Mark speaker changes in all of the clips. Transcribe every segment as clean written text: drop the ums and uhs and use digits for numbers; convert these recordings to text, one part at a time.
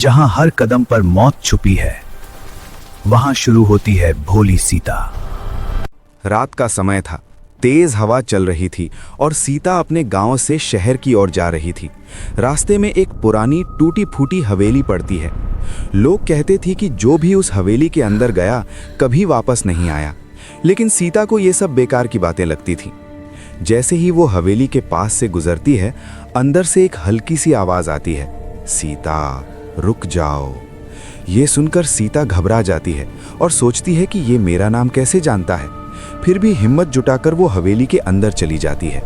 Speaker 1: जहां हर कदम पर मौत छुपी है, वहां शुरू होती है भोली सीता।
Speaker 2: रात का समय था। तेज हवा चल रही थी और सीता अपने गांव से शहर की ओर जा रही थी। रास्ते में एक पुरानी टूटी फूटी हवेली पड़ती है। लोग कहते थे कि जो भी उस हवेली के अंदर गया कभी वापस नहीं आया, लेकिन सीता को ये सब बेकार की बातें लगती थी। जैसे ही वो हवेली के पास से गुजरती है, अंदर से एक हल्की सी आवाज आती है, सीता रुक जाओ। ये सुनकर सीता घबरा जाती है और सोचती है कि ये मेरा नाम कैसे जानता है। फिर भी हिम्मत जुटाकर वो हवेली के अंदर चली जाती है।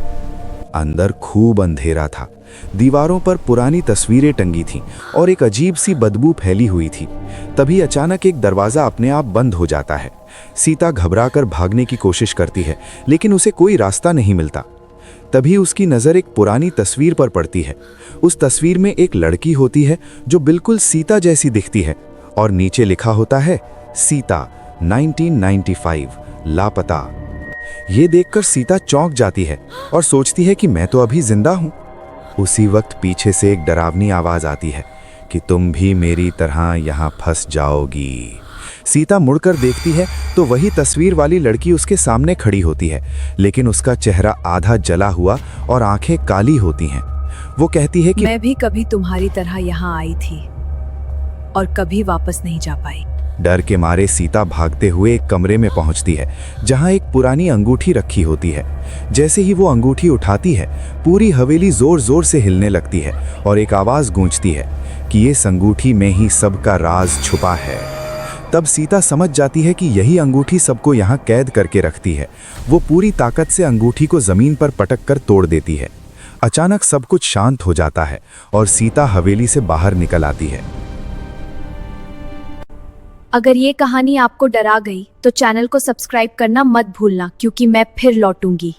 Speaker 2: अंदर खूब अंधेरा था। दीवारों पर पुरानी तस्वीरें टंगी थीं और एक अजीब सी बदबू फैली हुई थी। तभी अचानक एक दरवाज़ा अपने आप बंद हो जाता है। सीता घबराकर भागने की कोशिश करती है, लेकिन उसे कोई रास्ता नहीं मिलता। तभी उसकी नज़र एक पुरानी तस्वीर पर पड़ती है। उस तस्वीर में एक लड़की होती है जो बिल्कुल सीता जैसी दिखती है और नीचे लिखा होता है, सीता 1995 लापता। ये देखकर सीता चौंक जाती है और सोचती है कि मैं तो अभी जिंदा हूँ। उसी वक्त पीछे से एक डरावनी आवाज़ आती है कि तुम भी मेरी तरह यहाँ फंस जाओगी। सीता मुड़कर देखती है तो वही तस्वीर वाली लड़की उसके सामने खड़ी होती है, लेकिन उसका चेहरा आधा जला हुआ और आंखें काली होती हैं। वो कहती है कि
Speaker 3: मैं भी कभी तुम्हारी तरह यहाँ आई थी और कभी वापस नहीं जा पाई।
Speaker 2: डर के मारे सीता भागते हुए एक कमरे में पहुंचती है, जहां एक पुरानी अंगूठी रखी होती है। जैसे ही वो अंगूठी उठाती है, पूरी हवेली जोर जोर से हिलने लगती है और एक आवाज गूंजती है कि ये अंगूठी में ही सबका राज छुपा है। तब सीता समझ जाती है कि यही अंगूठी सबको यहाँ कैद करके रखती है। वो पूरी ताकत से अंगूठी को जमीन पर पटक कर तोड़ देती है। अचानक सब कुछ शांत हो जाता है और सीता हवेली से बाहर निकल आती है।
Speaker 3: अगर ये कहानी आपको डरा गई तो चैनल को सब्सक्राइब करना मत भूलना, क्योंकि मैं फिर लौटूंगी।